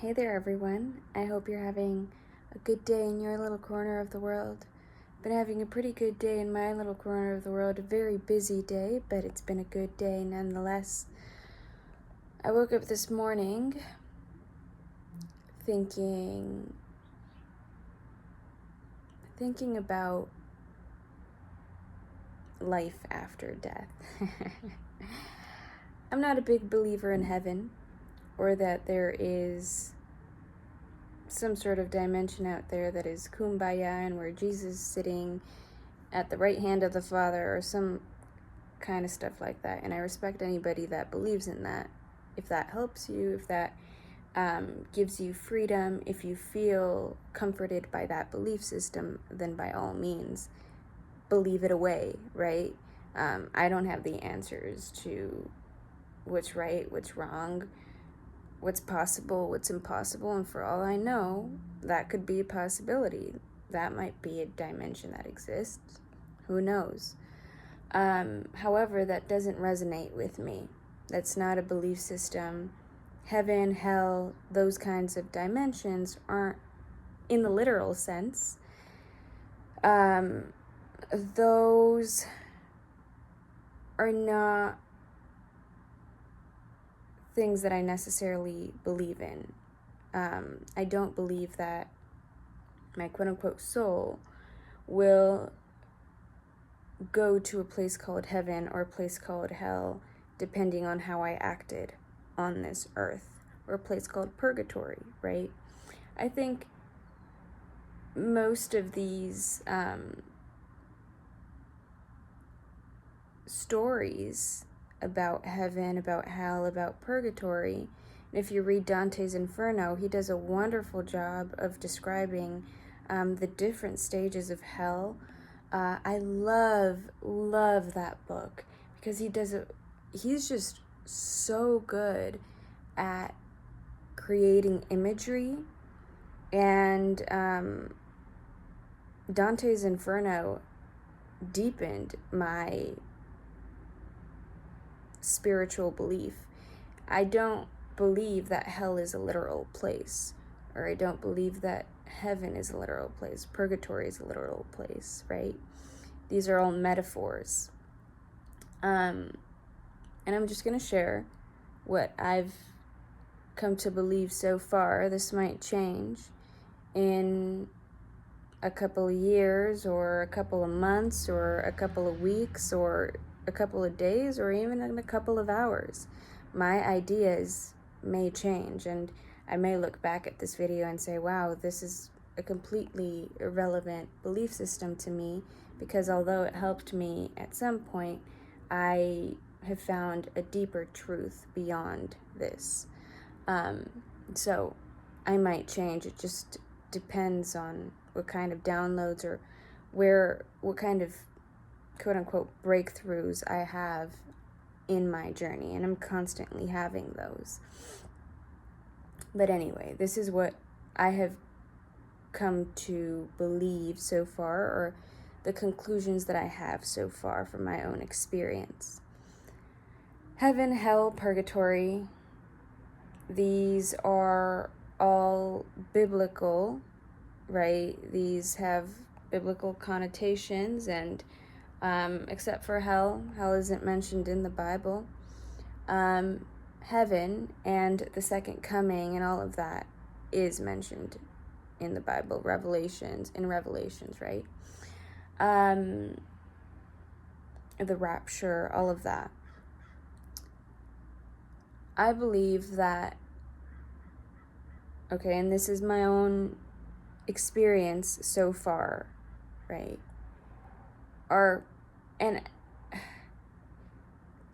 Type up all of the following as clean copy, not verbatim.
Hey there, everyone. I hope you're having a good day in your little corner of the world. Been having a pretty good day in my little corner of the world. A very busy day, but it's been a good day nonetheless. I woke up this morning thinking about life after death. I'm not a big believer in heaven or that there is some sort of dimension out there that is kumbaya and where Jesus is sitting at the right hand of the Father or some kind of stuff like that. And I respect anybody that believes in that. If that helps you, if that gives you freedom, if you feel comforted by that belief system, then by all means, believe it away, right? I don't have the answers to what's right, what's wrong, what's possible, what's impossible, and for all I know, that could be a possibility. That might be a dimension that exists. Who knows? However, that doesn't resonate with me. That's not a belief system. Heaven, hell, those kinds of dimensions aren't in the literal sense. Those are not things that I necessarily believe in. I don't believe that my quote-unquote soul will go to a place called heaven or a place called hell depending on how I acted on this earth, or a place called purgatory, right? I think most of these stories about heaven, about hell, about purgatory, and if you read Dante's Inferno, he does a wonderful job of describing the different stages of hell. I love that book because he's just so good at creating imagery, and Dante's Inferno deepened my spiritual belief. I don't believe that hell is a literal place, or I don't believe that heaven is a literal place, purgatory is a literal place, right? These are all metaphors. And I'm just going to share what I've come to believe so far. This might change in a couple of years, or a couple of months, or a couple of weeks, or a couple of days, or even in a couple of hours. My ideas may change, and I may look back at this video and say, wow, this is a completely irrelevant belief system to me, because although it helped me at some point, I have found a deeper truth beyond this. So I might change. It just depends on what kind of downloads or what kind of quote-unquote breakthroughs I have in my journey, and I'm constantly having those. But anyway, this is what I have come to believe so far, or the conclusions that I have so far from my own experience. Heaven, hell, purgatory, these are all biblical, right? These have biblical connotations, and except for hell isn't mentioned in the Bible. Heaven and the second coming and all of that is mentioned in the Bible, Revelations, right? The rapture, all of that. I believe that, okay, and this is my own experience so far, right? And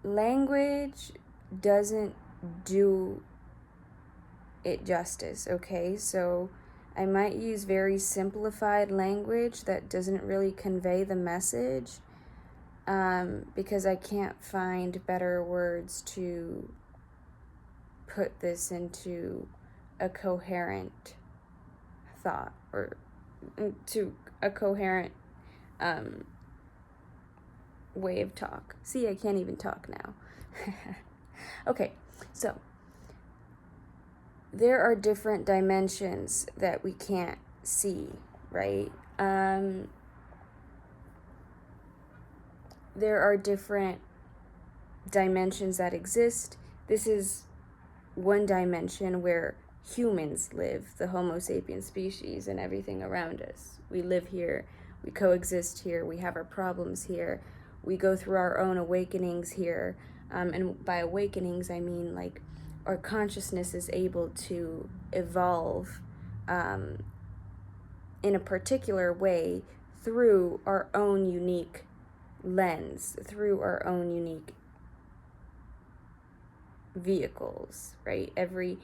language doesn't do it justice, okay? So I might use very simplified language that doesn't really convey the message, because I can't find better words to put this into a coherent thought, or to a coherent way of talk. See, I can't even talk now. Okay, so there are different dimensions that we can't see, right? There are different dimensions that exist. This is one dimension where humans live, the Homo sapiens species, and everything around us. We live here, we coexist here, we have our problems here, we go through our own awakenings here. And by awakenings, I mean like our consciousness is able to evolve in a particular way through our own unique lens, through our own unique vehicles, right? Every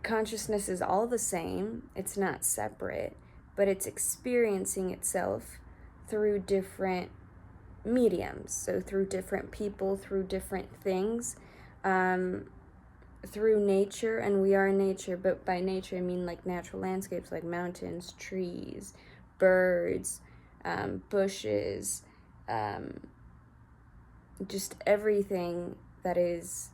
consciousness is all the same, it's not separate, but it's experiencing itself through different mediums. So through different people, through different things, through nature, and we are nature, but by nature I mean like natural landscapes like mountains, trees, birds, bushes, just everything that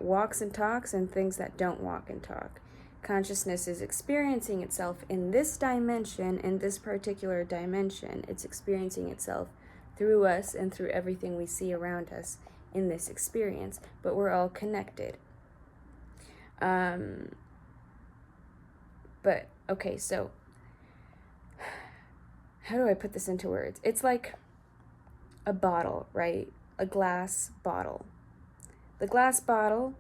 walks and talks, and things that don't walk and talk. Consciousness is experiencing itself in this dimension, in this particular dimension. It's experiencing itself through us and through everything we see around us in this experience, but we're all connected. But, okay, so how do I put this into words? It's like a bottle, right? A glass bottle. The glass bottle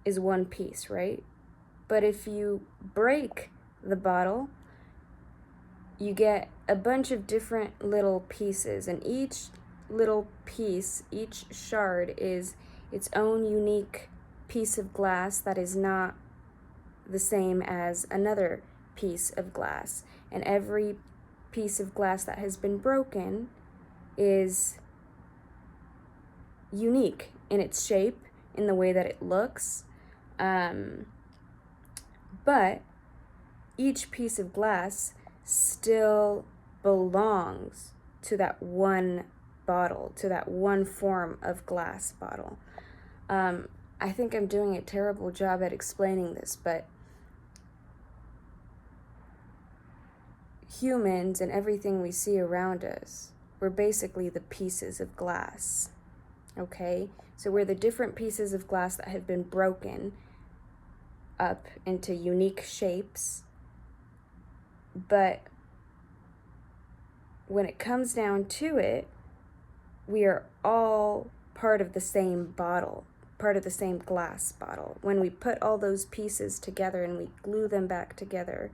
is one piece, right? But if you break the bottle, you get a bunch of different little pieces, and each little piece, each shard is its own unique piece of glass that is not the same as another piece of glass. And every piece of glass that has been broken is unique in its shape, in the way that it looks. But each piece of glass still belongs to that one bottle, to that one form of glass bottle. I think I'm doing a terrible job at explaining this, but humans and everything we see around us, we're basically the pieces of glass, okay? So we're the different pieces of glass that have been broken up into unique shapes, but when it comes down to it, we are all part of the same bottle, part of the same glass bottle. When we put all those pieces together and we glue them back together,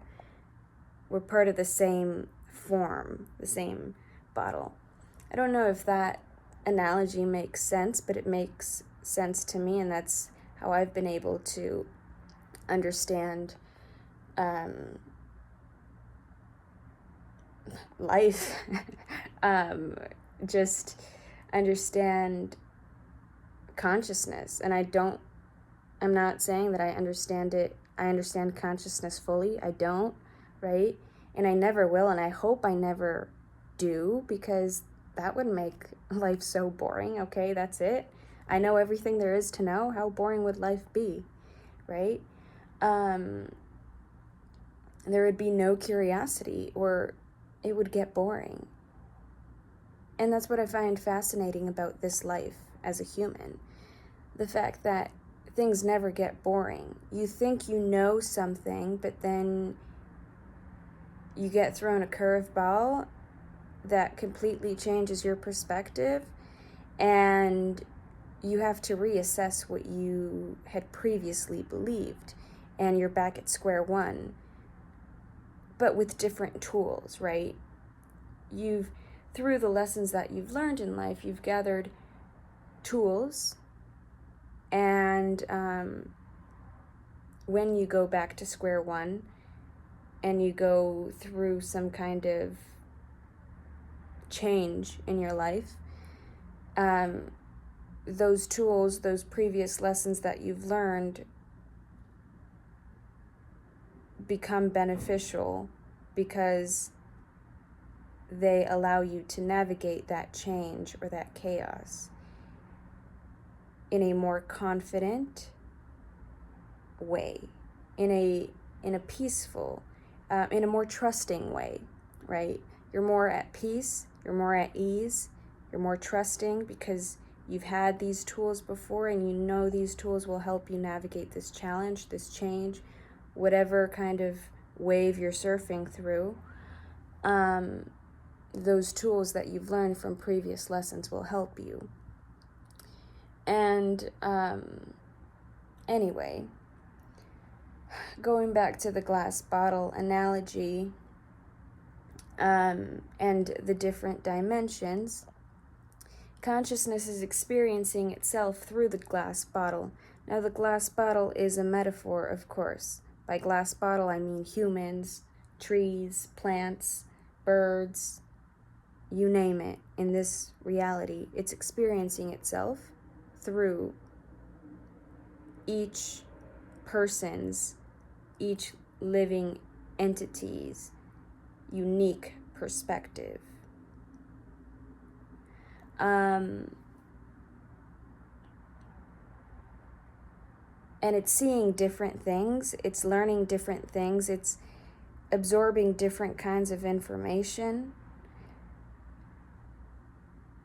we're part of the same form, the same bottle. I don't know if that analogy makes sense, but it makes sense to me, and that's how I've been able to understand life. Just understand consciousness. And I'm not saying that I understand consciousness fully. I don't, right? And I never will, and I hope I never do, because that would make life so boring. Okay, that's it. I know everything there is to know. How boring would life be, right? There would be no curiosity, or it would get boring. And that's what I find fascinating about this life as a human. The fact that things never get boring. You think you know something, but then you get thrown a curveball that completely changes your perspective, and you have to reassess what you had previously believed, and you're back at square one, but with different tools, right? Through the lessons that you've learned in life, you've gathered tools, and when you go back to square one and you go through some kind of change in your life, those tools, those previous lessons that you've learned become beneficial because they allow you to navigate that change or that chaos in a more confident way, in a peaceful, in a more trusting way, right? You're more at peace, you're more at ease, you're more trusting because you've had these tools before and you know these tools will help you navigate this challenge, this change, whatever kind of wave you're surfing through. Those tools that you've learned from previous lessons will help you. And anyway, going back to the glass bottle analogy, and the different dimensions, consciousness is experiencing itself through the glass bottle. Now, the glass bottle is a metaphor, of course. By glass bottle, I mean humans, trees, plants, birds, you name it. In this reality, it's experiencing itself through each person's, each living entity's unique perspective. And it's seeing different things, it's learning different things, it's absorbing different kinds of information,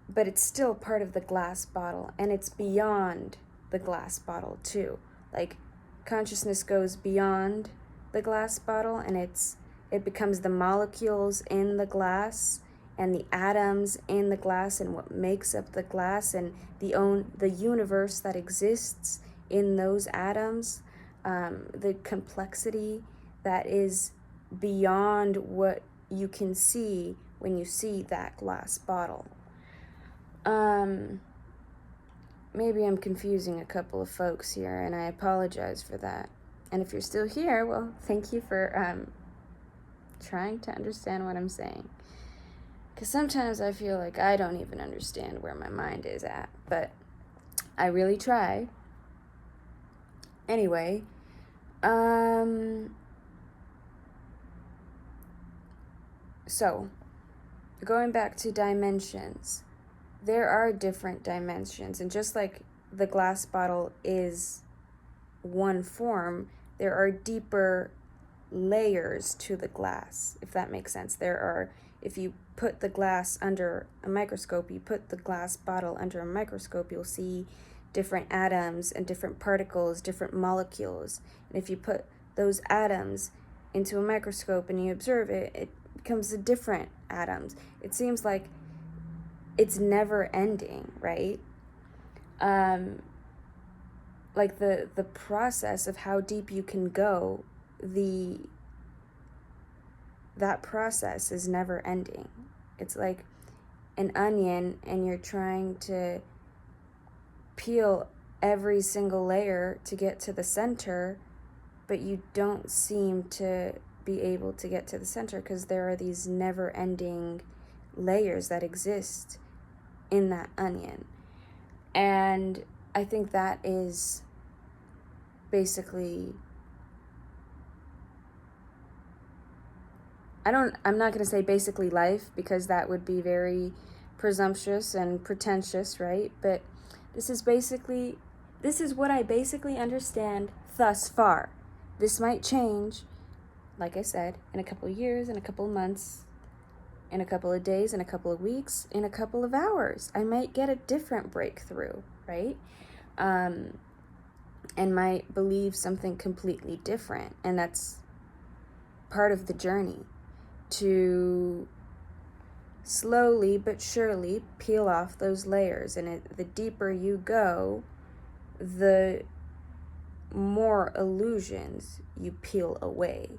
but it's still part of the glass bottle, and it's beyond the glass bottle too. Like, consciousness goes beyond the glass bottle, and it becomes the molecules in the glass and the atoms in the glass and what makes up the glass and the universe that exists in those atoms, the complexity that is beyond what you can see when you see that glass bottle. Maybe I'm confusing a couple of folks here, and I apologize for that. And if you're still here, well, thank you for trying to understand what I'm saying. Because sometimes I feel like I don't even understand where my mind is at, but I really try. Anyway, so going back to dimensions, there are different dimensions, and just like the glass bottle is one form, there are deeper layers to the glass, if that makes sense. If you put the glass under a microscope, you put the glass bottle under a microscope, you'll see different atoms and different particles, different molecules. And if you put those atoms into a microscope and you observe it, it becomes a different atoms. It seems like it's never ending, right? Like the process of how deep you can go, that process is never ending. It's like an onion, and you're trying to peel every single layer to get to the center, but you don't seem to be able to get to the center because there are these never-ending layers that exist in that onion. And I think that is basically, I'm not going to say basically life, because that would be very presumptuous and pretentious, right? But this is what I basically understand thus far. This might change, like I said, in a couple of years, in a couple of months, in a couple of days, in a couple of weeks, in a couple of hours. I might get a different breakthrough, right? And might believe something completely different. And that's part of the journey, to slowly but surely peel off those layers. And the deeper you go, the more illusions you peel away,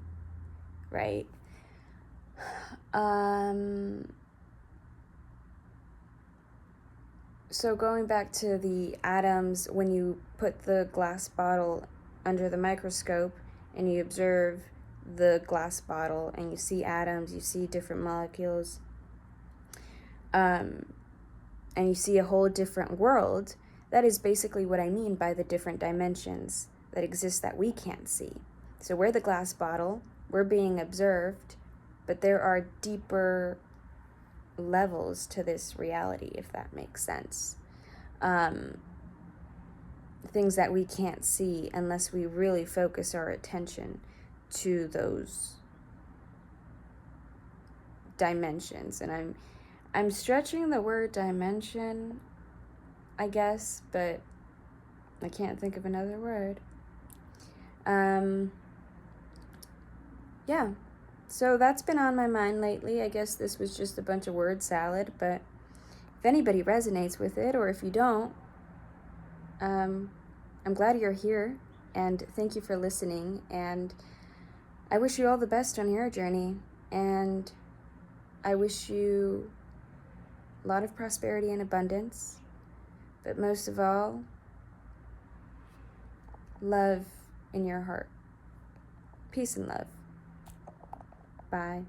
right? So going back to the atoms, when you put the glass bottle under the microscope and you observe the glass bottle and you see atoms, you see different molecules, and you see a whole different world, that is basically what I mean by the different dimensions that exist that we can't see. So we're the glass bottle, we're being observed, but there are deeper levels to this reality, if that makes sense. things that we can't see unless we really focus our attention to those dimensions. And I'm stretching the word dimension, I guess, but I can't think of another word. Yeah, so that's been on my mind lately. I guess this was just a bunch of word salad, but if anybody resonates with it, or if you don't, I'm glad you're here, and thank you for listening, and I wish you all the best on your journey, and I wish you a lot of prosperity and abundance, but most of all, love in your heart. Peace and love. Bye.